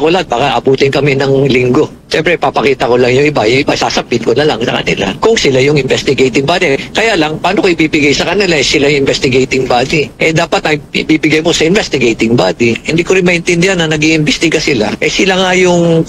ko lahat, baka abutin kami ng linggo. Siyempre, papakita ko lang yung iba sasapit ko na lang sa kanila. Kung sila yung investigating body. Kaya lang, paano ko ibibigay sa kanila? Sila yung investigating body. Dapat ay ibibigay mo sa investigating body. Hindi ko rin maintindihan na nag-iimbestiga sila. Sila nga yung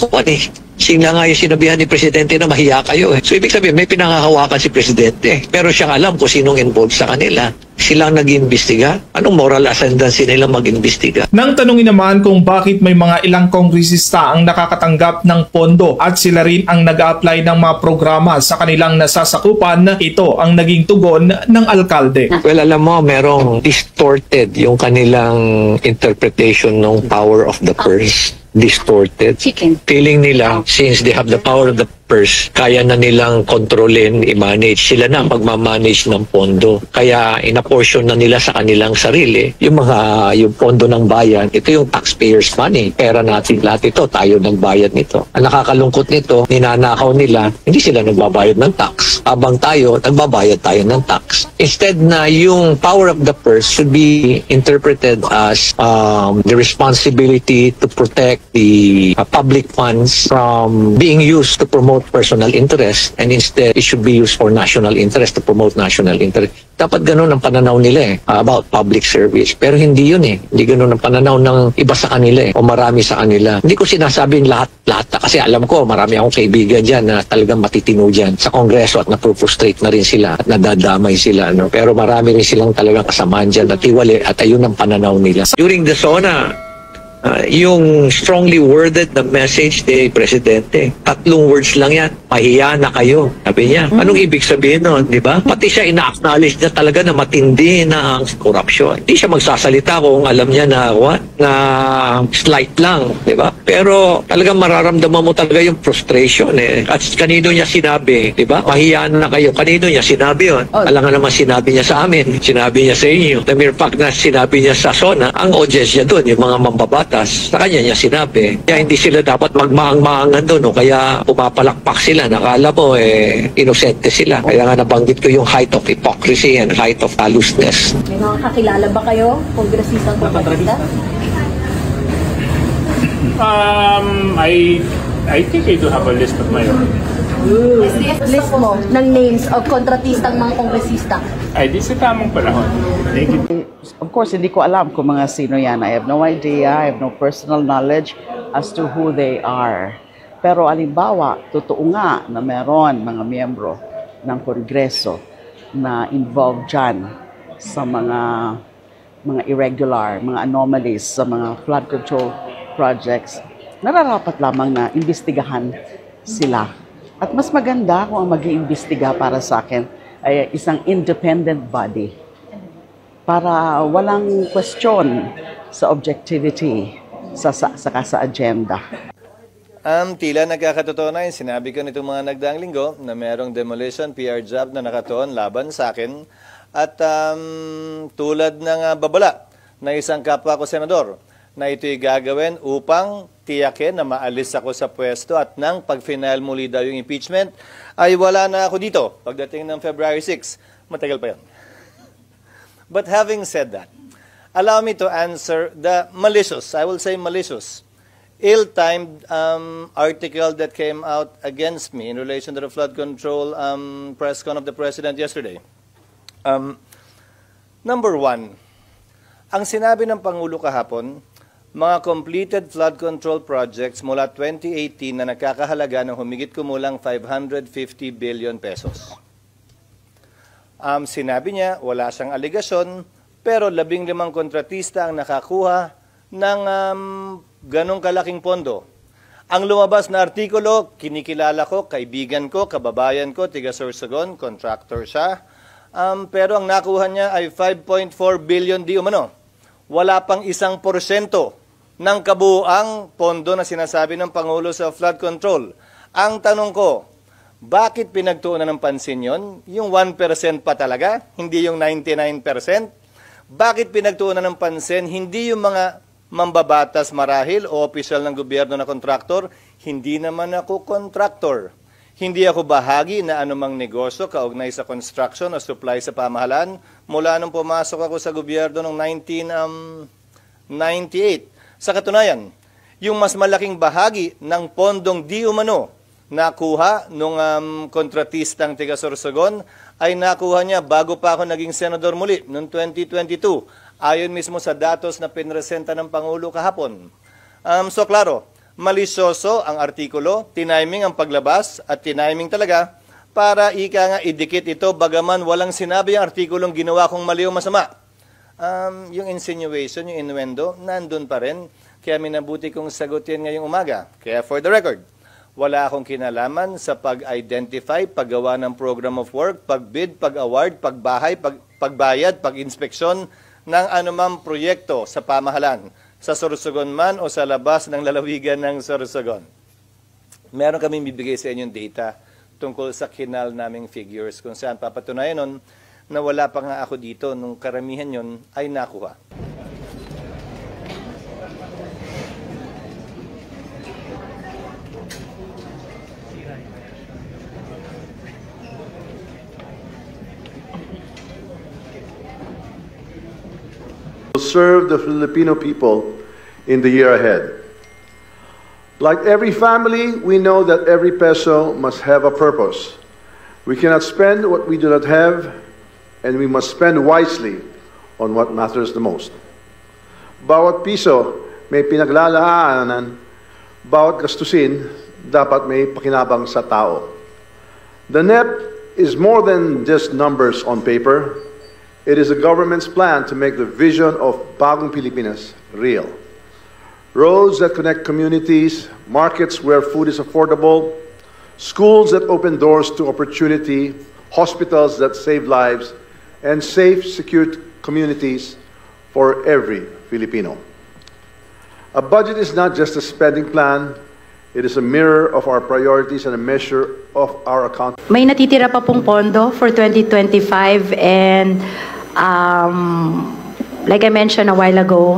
sila nga yung sinabihan ni Presidente na mahiya kayo. So, ibig sabihin, may pinangahawakan si Presidente. Pero siyang alam kung sinong involved sa kanila. Silang nag-iimbestiga? Anong moral ascendancy nila mag-iimbestiga? Nang tanungin naman kung bakit may mga ilang kongresista ang nakakatanggap ng pondo at sila rin ang nag-a-apply ng mga programa sa kanilang nasasakupan, ito ang naging tugon ng alkalde. Well, alam mo, merong distorted yung kanilang interpretation ng power of the purse. Distorted. Feeling nila, since they have the power of the purse, kaya na nilang kontrolin, i-manage. Sila na magmamanage ng pondo. Kaya inaportion na nila sa kanilang sarili yung pondo ng bayan. Ito yung taxpayers' money. Pera natin lahat ito. Tayo nagbayad nito. Ang nakakalungkot nito, ninanakaw nila, hindi sila nagbabayad ng tax. Habang tayo, nagbabayad tayo ng tax. Instead na yung power of the purse should be interpreted as the responsibility to protect the public funds from being used to promote personal interest, and instead it should be used for national interest, to promote national interest. Dapat ganun ang pananaw nila about public service. Pero hindi yun Hindi ganun ang pananaw ng iba sa kanila o marami sa kanila. Hindi ko sinasabing lahat kasi alam ko marami akong kaibigan dyan na talagang matitino dyan sa Kongreso at na-frustrate na rin sila at nadadamay sila. Pero marami rin silang talagang kasamaan dyan at tiwali at ayun ang pananaw nila. During the SONA, yung strongly worded na message ni Presidente, 3 words lang yan, pahiya na kayo. Sabi niya, anong ibig sabihin nun, di ba? Pati siya ina-acknowledge na talaga na matindi na ang corruption. Hindi siya magsasalita kung alam niya na slight lang, di ba? Pero talagang mararamdaman mo talaga yung frustration At kanino niya sinabi, di ba? Pahiya na kayo. Kanino niya sinabi yun? Alam nga naman sinabi niya sa amin, sinabi niya sa inyo. The mere fact na sinabi niya sa SONA, ang audience niya doon, yung mga mambabata, sa kanya niya sinabi. Kaya hindi sila dapat magmaang-maangan doon. Kaya pumapalakpak sila. Nakala mo, inosente sila. Kaya nga nabanggit ko yung height of hypocrisy and height of callousness. May mga kakilala ba kayo? Kongresistang pagkakita? I think I do have a list of my own. List mo ng names of kontratistang mga kongresista. Ay, di sa tamang panahon. Of course, hindi ko alam kung mga sino yan. I have no idea, I have no personal knowledge as to who they are. Pero alimbawa, totoo nga na meron mga miyembro ng Kongreso na involved dyan sa mga irregular, mga anomalies, sa mga flood control projects. Nararapat lamang na imbestigahan sila. At mas maganda kung ang mag-iimbestiga para sa akin ay isang independent body para walang question sa objectivity saka sa agenda. Tila nagkakatotoo na yung sinabi ko nitong mga nagdaang linggo na mayroong demolition PR job na nakatuon laban sa akin at tulad ng babala na isang kapwa ko senador na ito'y gagawin upang tiyakin na maalis ako sa pwesto at nang pag-final muli daw yung impeachment, ay wala na ako dito pagdating ng February 6. Matagal pa yun. But having said that, allow me to answer the malicious, I will say malicious, ill-timed article that came out against me in relation to the flood control press con of the President yesterday. Number one, ang sinabi ng Pangulo kahapon, mga completed flood control projects mula 2018 na nagkakahalaga ng humigit kumulang 550 billion pesos. Sinabi niya, wala siyang aligasyon, pero 15 kontratista ang nakakuha ng ganong kalaking pondo. Ang lumabas na artikulo, kinikilala ko, kaibigan ko, kababayan ko, tiga Sorsogon, contractor siya, pero ang nakuha niya ay 5.4 billion di umano. Wala pang 1% ng kabuuang pondo na sinasabi ng Pangulo sa flood control. Ang tanong ko, bakit pinagtuunan ng pansin yon? Yung 1% pa talaga, hindi yung 99%? Bakit pinagtuunan ng pansin, hindi yung mga mambabatas marahil o opisyal ng gobyerno na kontraktor? Hindi naman ako kontraktor. Hindi ako bahagi na anumang negosyo kaugnay sa construction o supply sa pamahalaan mula nung pumasok ako sa gobyerno noong 1998. Sa katunayan, yung mas malaking bahagi ng pondong di umano nakuha nung kontratistang tiga Sorsogon ay nakuha niya bago pa ako naging senador muli noong 2022. Ayon mismo sa datos na pinresenta ng Pangulo kahapon. So klaro, malisyoso ang artikulo, tiniming ang paglabas at tiniming talaga para ika nga idikit ito bagaman walang sinabi ang artikulong ginawa kong mali o masama. Yung insinuation, yung innuendo, nandun pa rin. Kaya minabuti kong sagutin ngayong umaga. Kaya for the record, wala akong kinalaman sa pag-identify, paggawa ng program of work, pag-bid, pag-award, pagbahay, pagbayad, pag-inspeksyon ng anumang proyekto sa pamahalan, sa Sorsogon man o sa labas ng lalawigan ng Sorsogon. Meron kaming bibigay sa inyong data tungkol sa kinal naming figures kung saan papatunayan nun na wala pa nga ako dito nung karamihan yon ay nakuha. Serve the Filipino people in the year ahead. Like every family, we know that every peso must have a purpose. We cannot spend what we do not have, and we must spend wisely on what matters the most. Bawat piso may pinaglalaanan, bawat gastusin dapat may pakinabang sa tao. The NEP is more than just numbers on paper. It is the government's plan to make the vision of Bagong Pilipinas real. Roads that connect communities, markets where food is affordable, schools that open doors to opportunity, hospitals that save lives, and safe, secure communities for every Filipino. A budget is not just a spending plan, it is a mirror of our priorities and a measure of our account. May natitira pa pong pondo for 2025 and like I mentioned a while ago,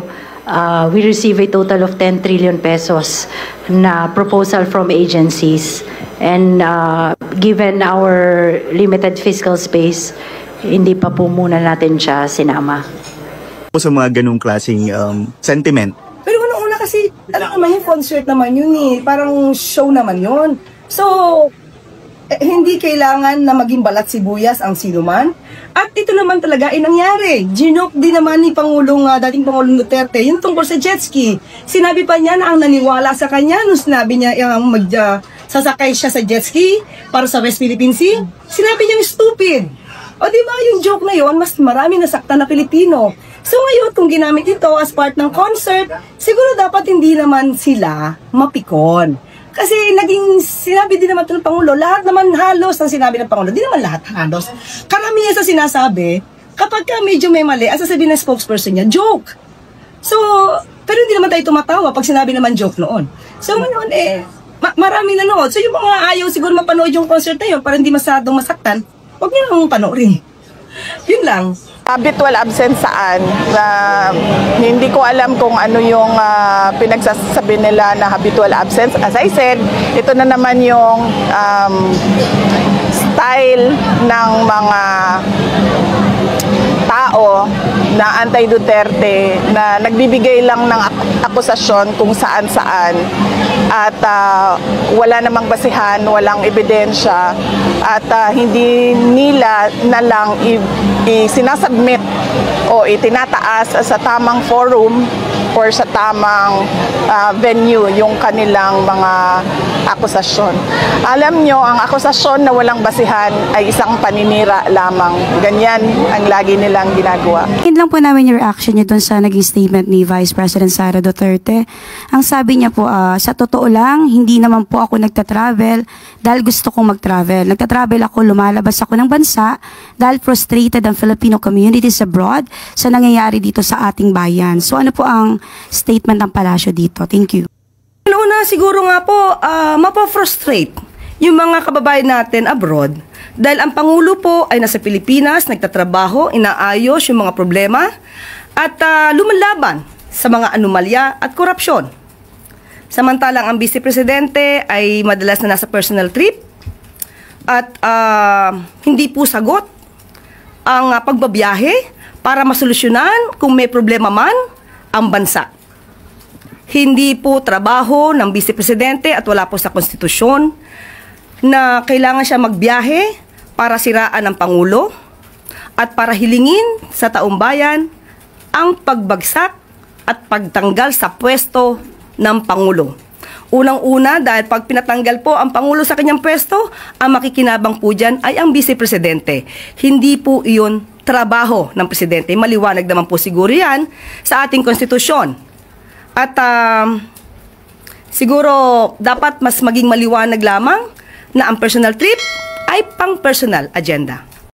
we receive a total of 10 trillion pesos na proposal from agencies. And given our limited fiscal space, hindi pa po muna natin siya sinama. Sa mga ganung klaseng sentiment. Pero una kasi, alam naman yung concert naman yun eh. Parang show naman yun. So, hindi kailangan na maging balat sibuyas ang sinuman. At ito naman talaga ay nangyari. Ginoke din naman ni dating Pangulong Duterte yung tungkol sa jet ski. Sinabi pa niya na ang naniwala sa kanya nung sinabi niya sasakay siya sa jet ski para sa West Philippine Sea. Sinabi niya stupid. O diba yung joke na yon mas marami nasaktan na Pilipino. So ngayon kung ginamit ito as part ng concert, siguro dapat hindi naman sila mapikon. Kasi sinabi din naman ito ng Pangulo, lahat naman halos ang sinabi ng Pangulo, di naman lahat halos. Karamihan sa sinasabi, kapag ka medyo may mali, ang sasabihin ng spokesperson niya, joke. So, pero hindi naman tayo tumatawa pag sinabi naman joke noon. So ngayon marami nanood. So yung mga ayaw siguro mapanood yung concert na yun para hindi masyadong masaktan, huwag niyo nang panoorin. Yun lang. Habitual absence saan? Hindi ko alam kung ano yung pinagsasabi nila na habitual absence. As I said, ito na naman yung style ng mga tao na anti-Duterte na nagbibigay lang ng akusasyon kung saan-saan at wala namang basihan, walang ebidensya at hindi nila na lang sinasubmit o itinataas sa tamang forum or sa tamang venue yung kanilang mga akusasyon. Alam nyo, ang akusasyon na walang basihan ay isang paninira lamang. Ganyan ang lagi nilang ginagawa. Hindi lang po namin yung reaction niyo dun sa naging statement ni Vice President Sara Duterte. Ang sabi niya po, sa totoo lang, hindi naman po ako nagtatravel dahil gusto kong magtravel. Nagtatravel ako, lumalabas ako ng bansa dahil frustrated ang Filipino communities abroad sa nangyayari dito sa ating bayan. So ano po ang statement ng palasyo dito? Thank you. Una, siguro nga po, mapafrustrate yung mga kababayan natin abroad dahil ang Pangulo po ay nasa Pilipinas, nagtatrabaho, inaayos yung mga problema at lumalaban sa mga anomalya at korupsyon. Samantalang ang Vice Presidente ay madalas na nasa personal trip at hindi po sagot ang pagbabiyahe para masolusyonan kung may problema man ang bansa. Hindi po trabaho ng Vice Presidente at wala po sa konstitusyon na kailangan siya magbiyahe para siraan ng Pangulo at para hilingin sa taong bayan ang pagbagsak at pagtanggal sa pwesto ng Pangulo. Unang-una, dahil pag pinatanggal po ang Pangulo sa kanyang pwesto, ang makikinabang po dyan ay ang Vice Presidente. Hindi po iyon trabaho ng Presidente. Maliwanag naman po siguro yan sa ating konstitusyon. At siguro dapat mas maging maliwanag lamang na ang personal trip ay pang-personal agenda.